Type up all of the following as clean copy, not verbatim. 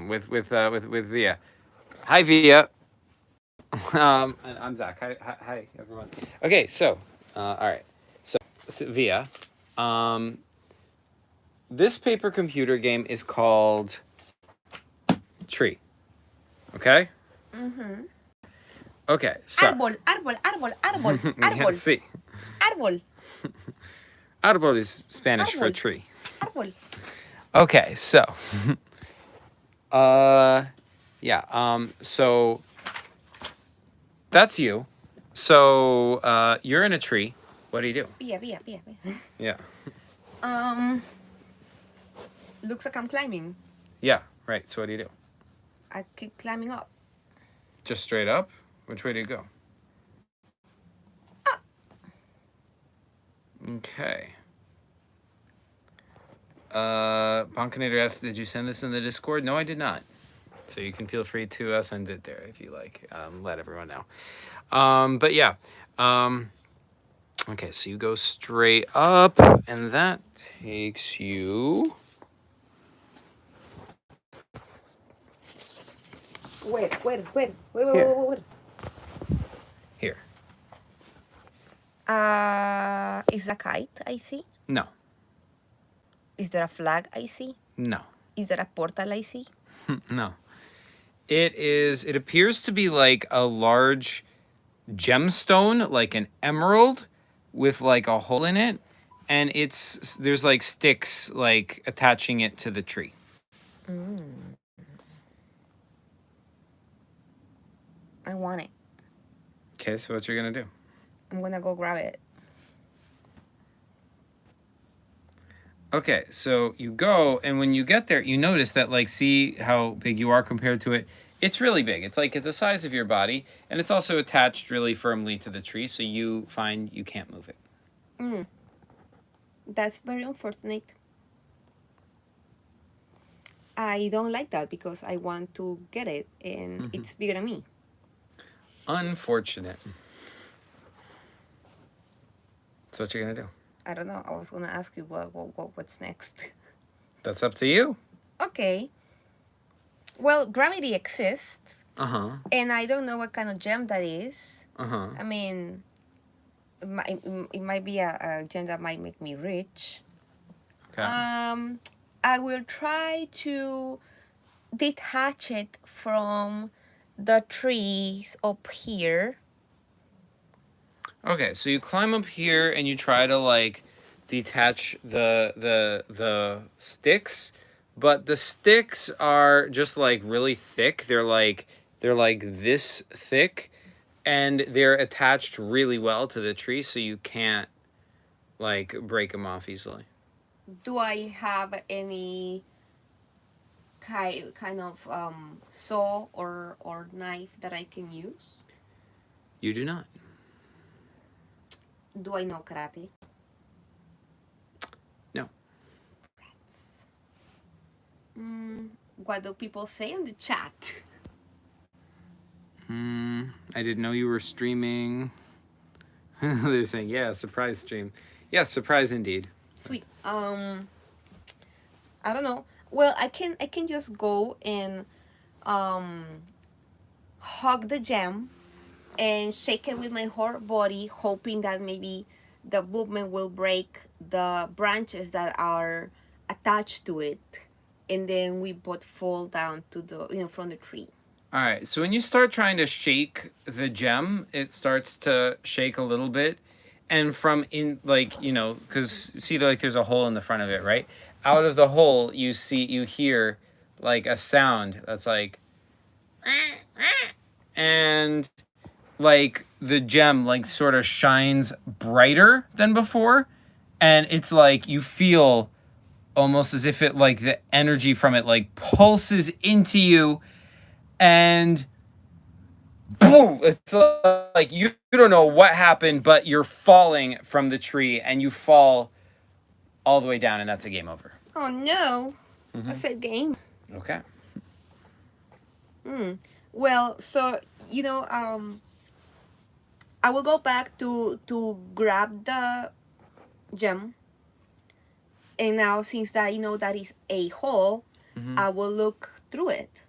with Via. Hi, Via. And I'm Zach. Hi, everyone. Okay, so, all right. So Via, this paper computer game is called Tree. Okay? Mm-hmm. Okay, so. Árbol, árbol, árbol, árbol, árbol. Yeah, sí. Árbol. Árbol is Spanish for Árbol. tree. Árbol. Okay, so. So that's you. So you're in a tree. What do you do? Via. Yeah. Looks like I'm climbing. Yeah, right. So what do you do? I keep climbing up. Just straight up? Which way do you go? Up. Okay. Bonkinator asked, did you send this in the Discord? No, I did not. So you can feel free to send it there if you like. Let everyone know. But yeah. Okay, so you go straight up, and that takes you... Where? Here. Is there a kite I see? No. Is there a flag I see? No. Is there a portal I see? No. It appears to be like a large gemstone, like an emerald with like a hole in it, and there's like sticks like attaching it to the tree. I want it. Okay, so what you're gonna do? I'm gonna go grab it. Okay, so you go, and when you get there, you notice that, like, see how big you are compared to it? It's really big. It's like the size of your body, and it's also attached really firmly to the tree, so you find you can't move it. That's very unfortunate. I don't like that because I want to get it, and it's bigger than me. Unfortunate. So what you're gonna do? I don't know. I was gonna ask you what's next. That's up to you. Okay. Well, gravity exists. Uh-huh. And I don't know what kind of gem that is. Uh-huh. I mean, it might be a gem that might make me rich. Okay. I will try to detach it from the trees up here. Okay, so you climb up here and you try to like detach the sticks, but the sticks are just like really thick. They're like this thick, and they're attached really well to the tree, so you can't like break them off easily. Do I have any kind of saw or knife that I can use? You do not. Do I know karate? No. What do people say in the chat? I didn't know you were streaming. They're saying, yeah, surprise stream. Yeah, surprise indeed. Sweet. I don't know. Well, I can just go and hug the gem and shake it with my whole body, hoping that maybe the movement will break the branches that are attached to it, and then we both fall down to the from the tree. All right, so when you start trying to shake the gem, it starts to shake a little bit, and from in because see like there's a hole in the front of it, right? Out of the hole, you hear like a sound that's like, and like the gem like sort of shines brighter than before, and it's like you feel almost as if it like the energy from it like pulses into you, and boom, it's like you don't know what happened, but you're falling from the tree and you fall all the way down, and that's a game over. Oh no. That's a game. Okay. Well, so I will go back to grab the gem, and now since that that is a hole, I will look through it.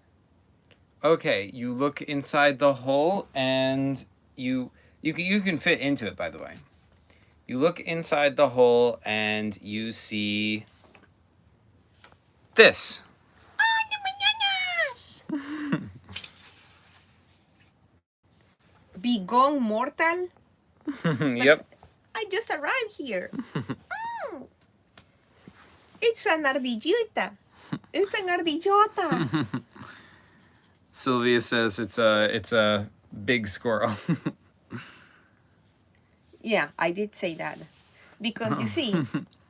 Okay, you look inside the hole, and you can fit into it, by the way. You look inside the hole, and you see this. Begone mortal. Yep. I just arrived here. Oh, it's an ardillita. It's an ardillota. Sylvia says it's a big squirrel. Yeah, I did say that. Because you see,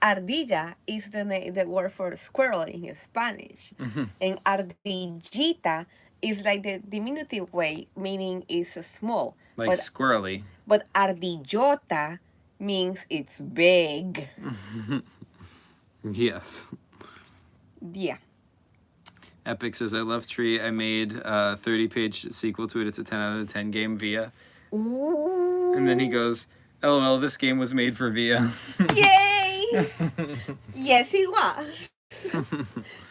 ardilla is the word for squirrel in Spanish. And ardillita is like the diminutive way, meaning it's small. Like squirrely. But ardillota means it's big. Yes. Yeah. Epic says, I love Tree. I made a 30-page sequel to it. It's a 10 out of 10 game via. Ooh. And then he goes, LOL, this game was made for via. Yay! Yes, it was.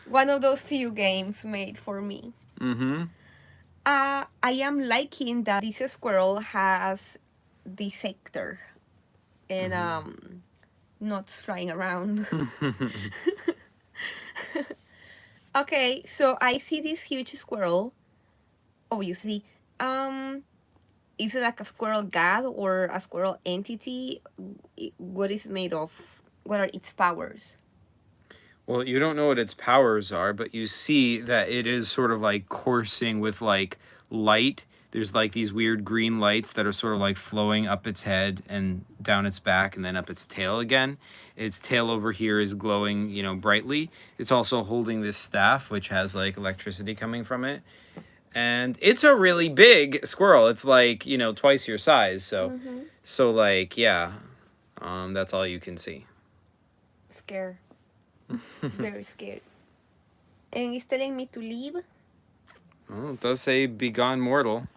One of those few games made for me. Mm-hmm. I am liking that this squirrel has the sector and nuts flying around. Okay, so I see this huge squirrel. Obviously, is it like a squirrel god or a squirrel entity? What is it made of? What are its powers? Well, you don't know what its powers are, but you see that it is sort of like coursing with like light. There's like these weird green lights that are sort of like flowing up its head and down its back and then up its tail again. Its tail over here is glowing, you know, brightly. It's also holding this staff, which has like electricity coming from it. And it's a really big squirrel. It's like, you know, twice your size. So like, yeah, that's all you can see. Scared. Very scared. And it's telling me to leave. Well, it does say begone mortal.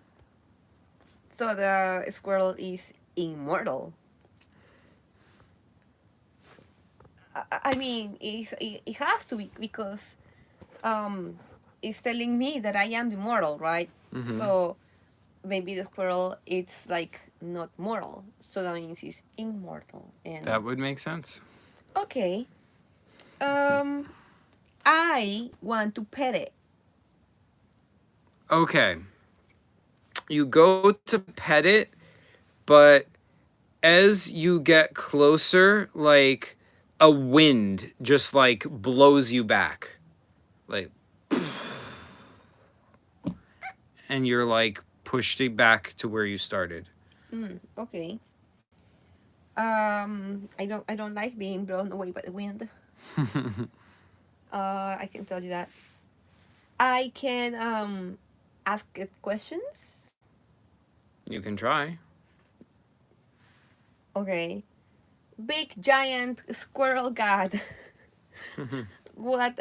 So the squirrel is immortal. I mean, it has to be because it's telling me that I am the mortal, right? So maybe the squirrel it's like not mortal. So that means it's immortal. And That would make sense. okay. I want to pet it. Okay. You go to pet it, but as you get closer, like a wind just like blows you back. Like, and you're like pushed back to where you started. Okay. I don't like being blown away by the wind. I can tell you that. I can ask it questions. You can try. Okay. Big giant squirrel god. What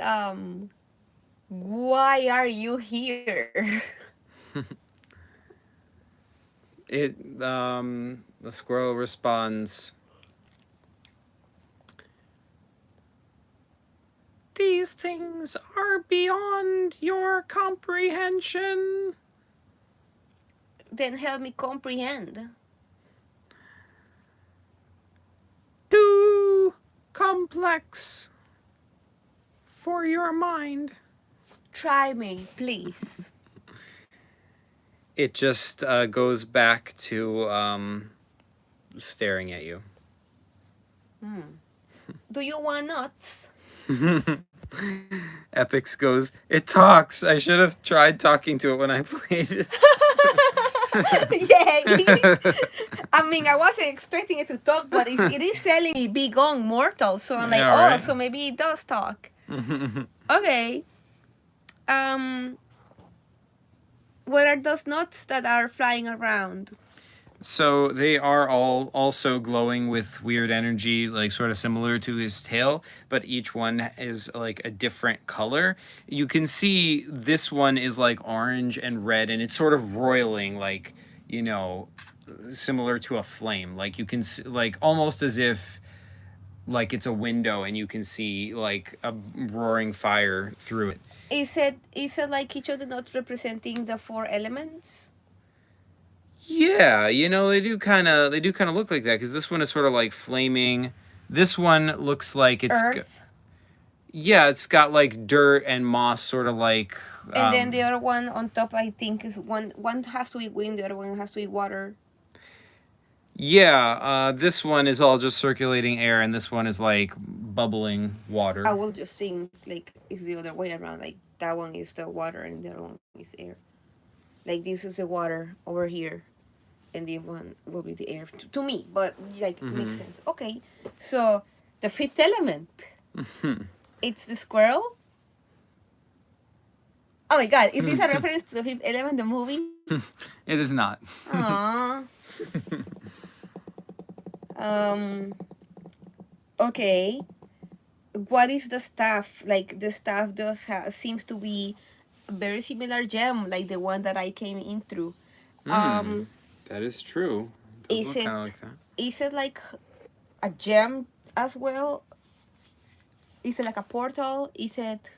why are you here? The squirrel responds, these things are beyond your comprehension. Then help me comprehend. Too complex for your mind. Try me, please. It just goes back to staring at you. Do you want nuts? Epix goes, it talks. I should have tried talking to it when I played it. Yay! I mean, I wasn't expecting it to talk, but it is telling me begone mortal. So I'm like, Yeah, oh, right. so maybe it does talk. Okay. What are those nuts that are flying around? So they are all also glowing with weird energy, like sort of similar to his tail, but each one is like a different color. You can see this one is like orange and red, and it's sort of roiling, like, you know, similar to a flame. Like you can see, like almost as if like it's a window and you can see like a roaring fire through it. Is it like each of the notes representing the four elements? Yeah, they do kind of look like that because this one is sort of like flaming. This one looks like Earth. yeah, it's got like dirt and moss, sort of like. And then the other one on top, I think, is one has to be wind, the other one has to be water. Yeah, this one is all just circulating air, and this one is like bubbling water. I will just think like it's the other way around. Like that one is the water and the other one is air. Like this is the water over here, and the one will be the air to me. But like makes sense. Okay, so the fifth element. It's the squirrel. Oh my god, is this a reference to the Fifth Element, the movie? It is not. Aww. Okay. What is the staff? Like the staff seems to be a very similar gem, like the one that I came in through. That is true. It does Is look it kind of like that. is it like a gem as well? Is it like a portal? Is it?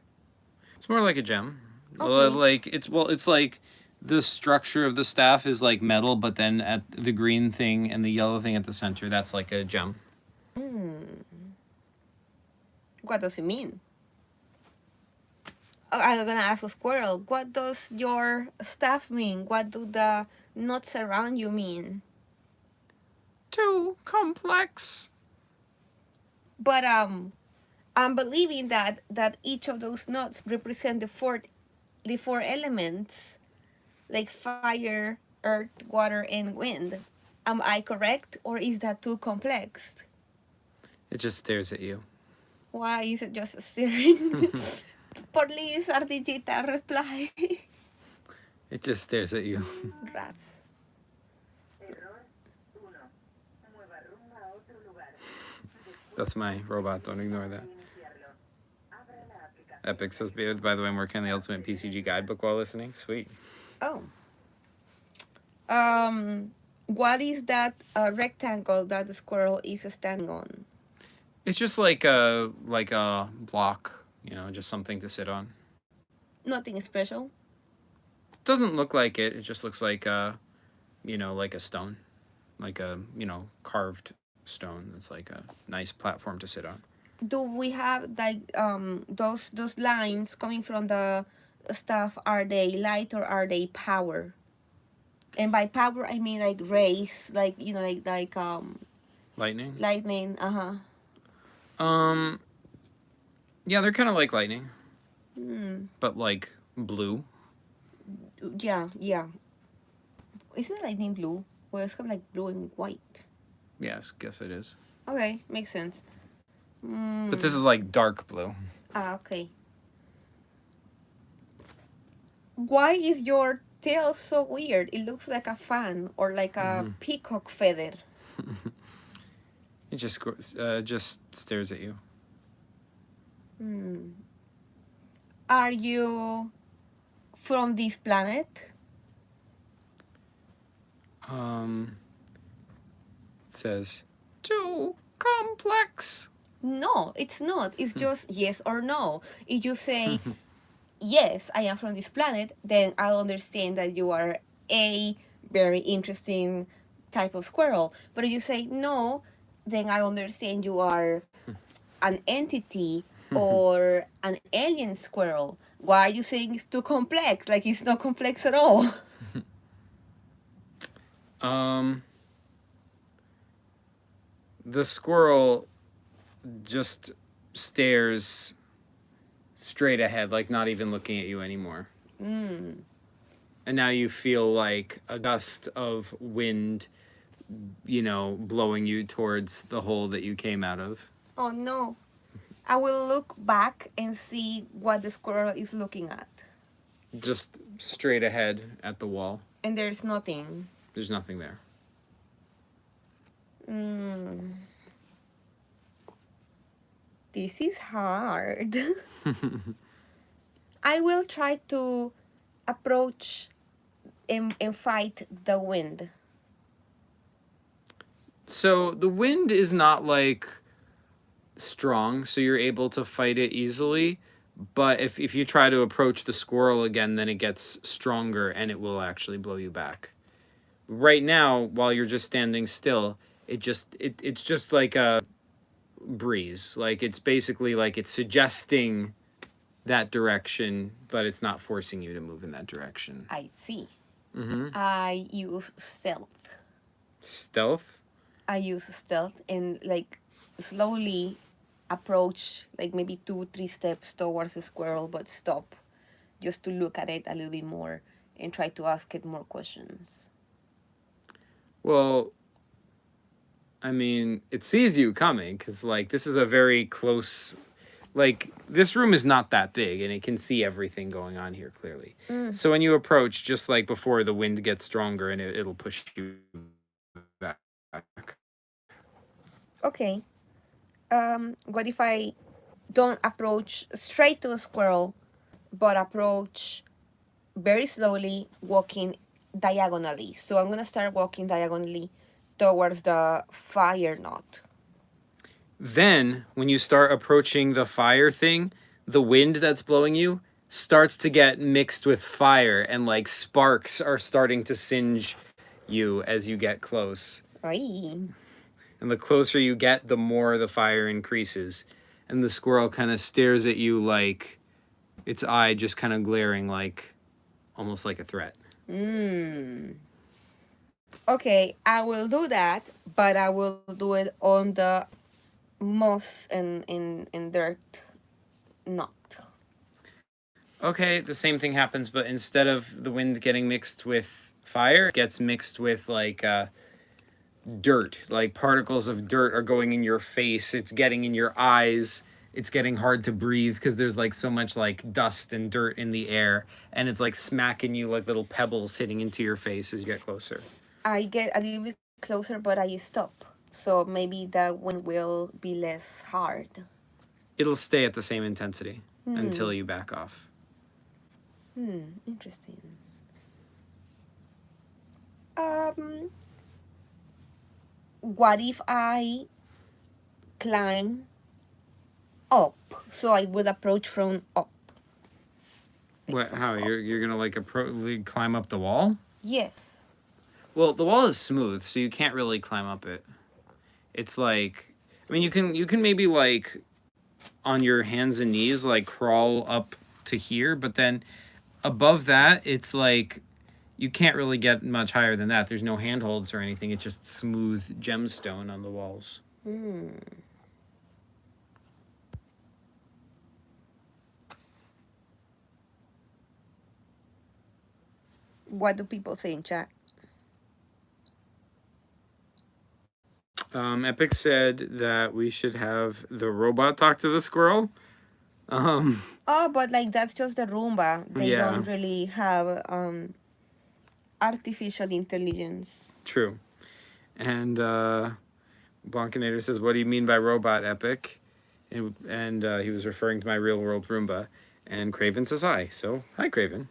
It's more like a gem. Okay. Like it's like the structure of the staff is like metal, but then at the green thing and the yellow thing at the center, that's like a gem. What does it mean? Oh, I'm gonna ask a squirrel. What does your staff mean? What do the nuts around you mean? Too complex. But I'm believing that each of those nuts represent the four elements, like fire, earth, water, and wind. Am I correct, or is that too complex? It just stares at you. Why is it just staring? Please, ardillita, reply. It just stares at you. Rats. That's my robot. Don't ignore that. Epic says, by the way, I'm working on the Ultimate PCG Guidebook while listening. Sweet. Oh. What is that rectangle that the squirrel is standing on? It's just like a block, just something to sit on. Nothing special. Doesn't look like it. It just looks like like a stone, like a carved stone. It's like a nice platform to sit on. Do we have like those lines coming from the stuff? Are they light or are they power? And by power I mean like rays, like Lightning. lightning. Yeah, they're kind of like lightning, but like blue. Yeah. Isn't lightning blue? Well, it's kind of like blue and white. Yes, guess it is. Okay, makes sense. But this is like dark blue. Okay. Why is your tail so weird? It looks like a fan or like a peacock feather. It just stares at you. Are you from this planet? It says too complex. No, it's not. It's just yes or no. If you say yes, I am from this planet, then I'll understand that you are a very interesting type of squirrel. But if you say no, then I understand you are an entity or an alien squirrel. Why are you saying it's too complex? Like it's not complex at all. The squirrel just stares straight ahead, like not even looking at you anymore. And now you feel like a gust of wind, blowing you towards the hole that you came out of. Oh no. I will look back and see what the squirrel is looking at. Just straight ahead at the wall. And there's nothing. There's nothing there. This is hard. I will try to approach and fight the wind. So the wind is not like strong, so you're able to fight it easily, But if you try to approach the squirrel again, then it gets stronger and it will actually blow you back. Right now, while you're just standing still, it's just like a breeze. Like it's basically like it's suggesting that direction, but it's not forcing you to move in that direction. I see. Mm-hmm. I use stealth. Stealth? I use stealth and like slowly approach like maybe 2-3 steps towards the squirrel, but stop just to look at it a little bit more and try to ask it more questions. Well, I mean, it sees you coming because, like, this is a very close. Like, this room is not that big and it can see everything going on here clearly. So when you approach, just like before, the wind gets stronger and it'll push you back. Okay. What if I don't approach straight to the squirrel, but approach very slowly, walking diagonally? So I'm gonna start walking diagonally towards the fire knot. Then, when you start approaching the fire thing, the wind that's blowing you starts to get mixed with fire, and like sparks are starting to singe you as you get close. Ay. And the closer you get, the more the fire increases. And the squirrel kind of stares at you like its eye just kind of glaring like almost like a threat. Okay, I will do that, but I will do it on the moss and in dirt knot. Okay, the same thing happens, but instead of the wind getting mixed with fire, it gets mixed with like dirt. Like particles of dirt are going in your face. It's getting in your eyes. It's getting hard to breathe because there's like so much like dust and dirt in the air, and it's like smacking you like little pebbles hitting into your face as you get closer. I get a little bit closer, but I stop. So maybe the wind will be less hard. It'll stay at the same intensity until you back off. Interesting. What if I climb up? So I would approach from up. What? How? You're gonna like climb up the wall? Yes. Well, the wall is smooth, so you can't really climb up it. It's like, I mean, you can maybe like on your hands and knees like crawl up to here, but then above that, it's like you can't really get much higher than that. There's no handholds or anything. It's just smooth gemstone on the walls. What do people say in chat? Epic said that we should have the robot talk to the squirrel. Oh, but like that's just the Roomba. They Yeah. don't really have artificial intelligence. True. And Blankinator says, "What do you mean by robot, Epic?" And he was referring to my real world Roomba. And Craven says hi. So hi, Craven.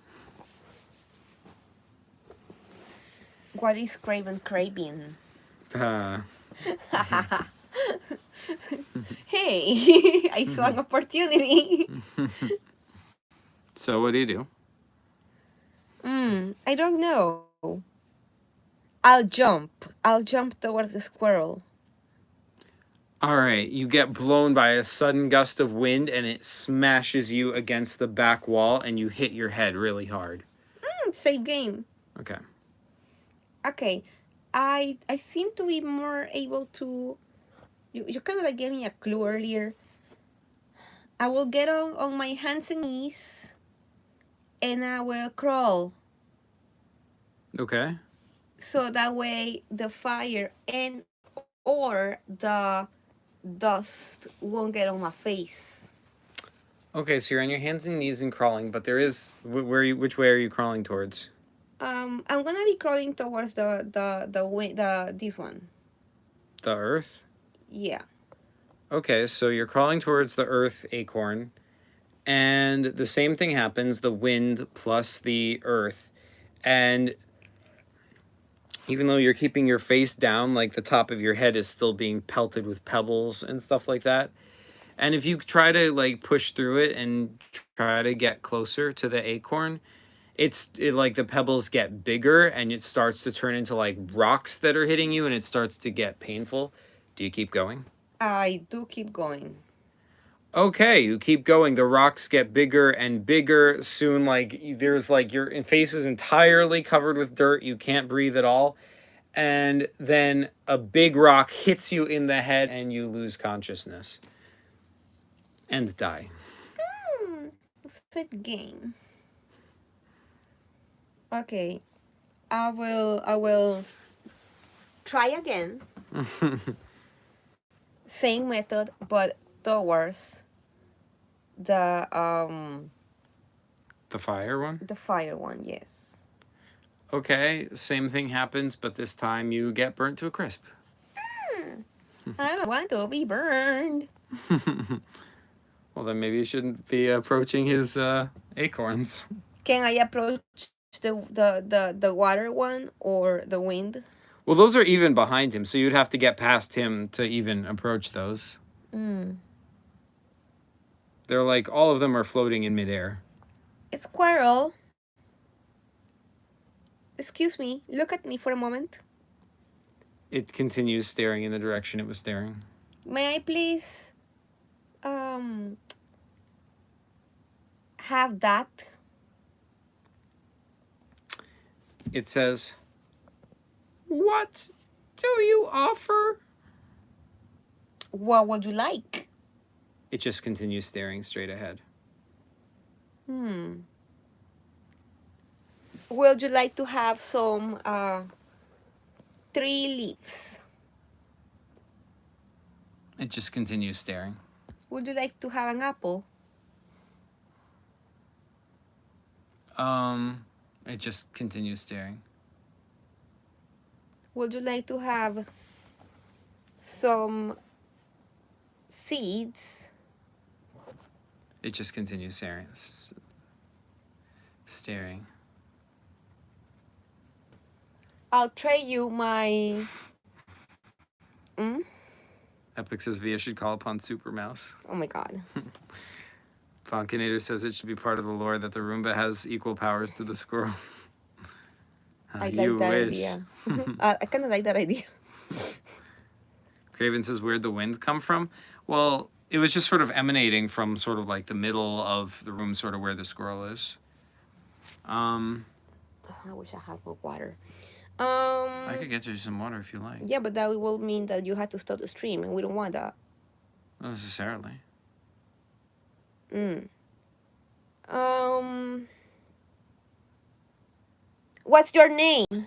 What is Craven craving? Hey, I saw an opportunity. So what do you do? I don't know. I'll jump. I'll jump towards the squirrel. All right, you get blown by a sudden gust of wind and it smashes you against the back wall and you hit your head really hard. Same game. Okay. Okay. I seem to be more able to... You kind of like gave me a clue earlier. I will get on my hands and knees and I will crawl. Okay. So that way the fire and or the dust won't get on my face. Okay, so you're on your hands and knees and crawling, but there is which way are you crawling towards? I'm gonna be crawling towards this one. The earth? Yeah. Okay, so you're crawling towards the earth acorn, and the same thing happens, the wind plus the earth. And even though you're keeping your face down, like the top of your head is still being pelted with pebbles and stuff like that. And if you try to like push through it and try to get closer to the acorn, like the pebbles get bigger and it starts to turn into like rocks that are hitting you and it starts to get painful. Do you keep going? I do keep going. Okay, you keep going. The rocks get bigger and bigger. Soon, like, there's like your face is entirely covered with dirt. You can't breathe at all. And then a big rock hits you in the head and you lose consciousness and die. Good game. Okay. I will try again. Same method, but towards the fire one? the fire one, yes. Okay, same thing happens, but this time you get burnt to a crisp. I don't want to be burned. Well, then maybe you shouldn't be approaching his acorns. Can I approach the water one or the wind? Well, those are even behind him, so you'd have to get past him to even approach those. They're like, all of them are floating in midair. A squirrel. Excuse me, look at me for a moment. It continues staring in the direction it was staring. May I please have that? It says, "What do you offer?" What would you like? It just continues staring straight ahead. Would you like to have some 3 leaves? It just continues staring. Would you like to have an apple? It just continues staring. Would you like to have some seeds? It just continues staring. I'll trade you my... Epic says Via should call upon Super Mouse. Oh my god. Fonkinator says it should be part of the lore that the Roomba has equal powers to the squirrel. I like that idea. I kind of like that idea. Craven says, where'd the wind come from? Well, it was just sort of emanating from sort of like the middle of the room, sort of where the squirrel is. I wish I had more water. I could get you some water if you like. Yeah, but that will mean that you had to stop the stream, and we don't want that. Not necessarily. What's your name?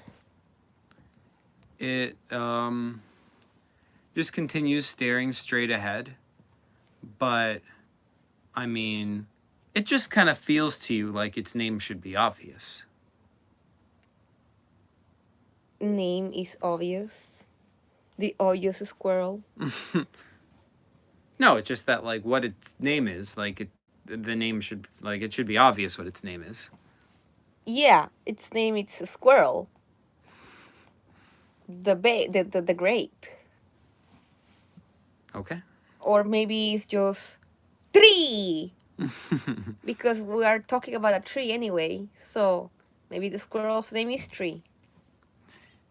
It just continues staring straight ahead, but I mean, it just kind of feels to you like its name should be obvious. Name is obvious. The obvious squirrel. No, it's just that like what its name is, like the name should, like, it should be obvious what its name is. Yeah, its name is a squirrel. The great. Okay. Or maybe it's just tree. Because we are talking about a tree anyway. So maybe the squirrel's name is Tree.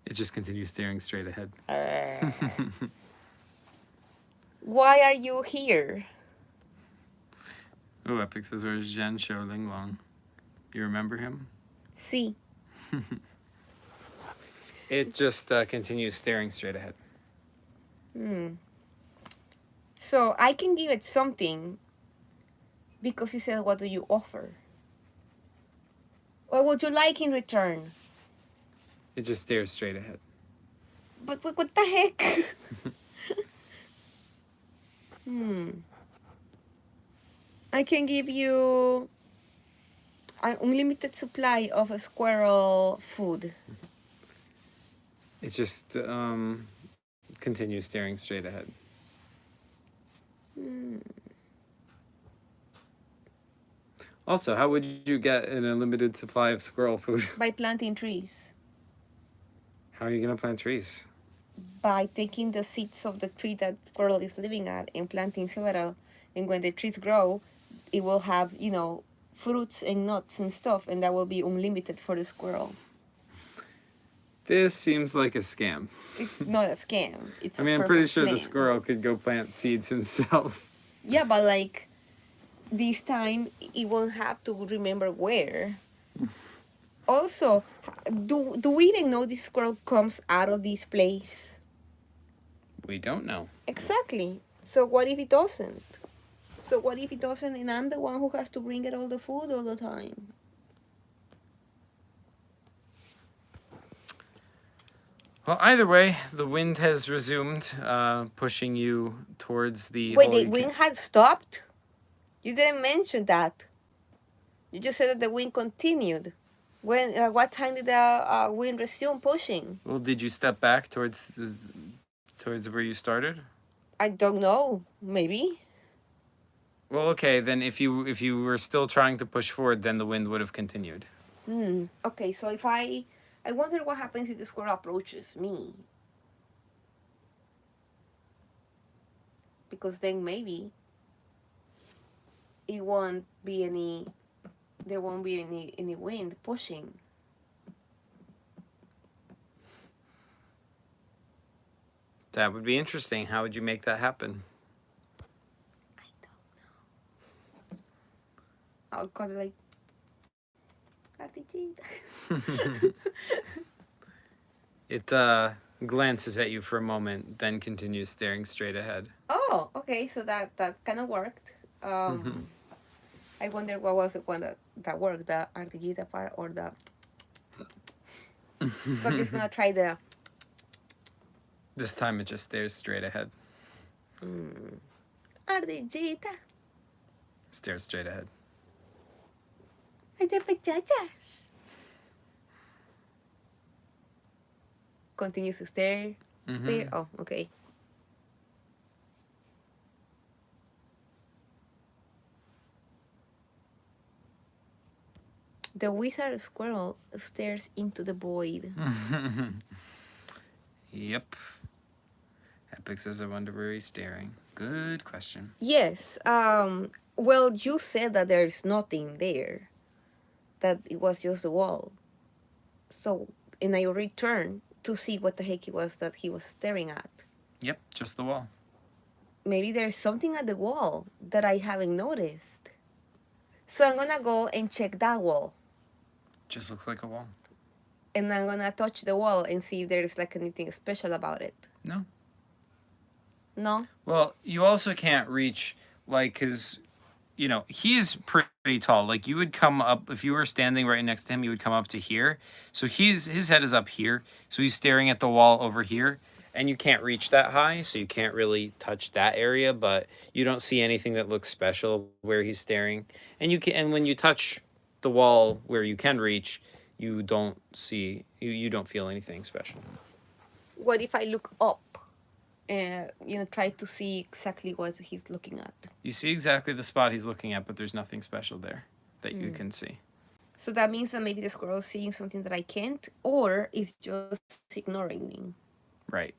It just continues staring straight ahead. Why are you here? Oh, Epic says, where's Zhen Shou Ling Long? You remember him? See. It just continues staring straight ahead. So I can give it something because he said, what do you offer? What would you like in return? It just stares straight ahead. But what the heck? I can give you an unlimited supply of a squirrel food. It just continues staring straight ahead. Also, how would you get an unlimited supply of squirrel food? By planting trees. How are you going to plant trees? By taking the seeds of the tree that squirrel is living at and planting several and when the trees grow, it will have, fruits and nuts and stuff, and that will be unlimited for the squirrel. This seems like a scam. It's not a scam. It's I a mean, I'm pretty perfect sure the plan. squirrel could go plant seeds himself. Yeah, but like this time, it won't have to remember where. Also, do we even know this squirrel comes out of this place? We don't know. Exactly. So what if it doesn't? So what if it doesn't, and I'm the one who has to bring it all the food all the time? Well, either way, the wind has resumed, pushing you towards the Wait, hole. the You wind can't- had stopped? You didn't mention that. You just said that the wind continued. When? What time did the wind resume pushing? Well, did you step back towards where you started? I don't know. Maybe. Well, okay, then if you were still trying to push forward, then the wind would have continued. Okay, so if I wonder what happens if the squirrel approaches me. Because then maybe it won't be any, there won't be any wind pushing. That would be interesting. How would you make that happen? I don't know. I'll call it like ardillita. It glances at you for a moment, then continues staring straight ahead. Oh, okay, so that kind of worked. I wonder what was the one that worked, the ardillita part or the. So I'm just gonna try the. This time it just stares straight ahead. Ardillita. Stares straight ahead. Ay, de pechachas. Continues to stare. Stare. Oh, okay. The wizard squirrel stares into the void. Yep. Epic says, I wonder where he's staring. Good question. Yes. Well, you said that there's nothing there. That it was just the wall. So, and I returned to see what the heck it was that he was staring at. Yep, just the wall. Maybe there's something at the wall that I haven't noticed. So I'm gonna go and check that wall. Just looks like a wall. And I'm gonna touch the wall and see if there's like anything special about it. No. No? Well, you also can't reach, like, his, he's pretty tall. Like, you would come up, if you were standing right next to him, you would come up to here. So his head is up here. So he's staring at the wall over here. And you can't reach that high, so you can't really touch that area. But you don't see anything that looks special where he's staring. And when you touch the wall where you can reach, you don't see, you don't feel anything special. What if I look up? Try to see exactly what he's looking at. You see exactly the spot he's looking at, but there's nothing special there that you can see. So that means that maybe the squirrel is seeing something that I can't, or it's just ignoring me. Right.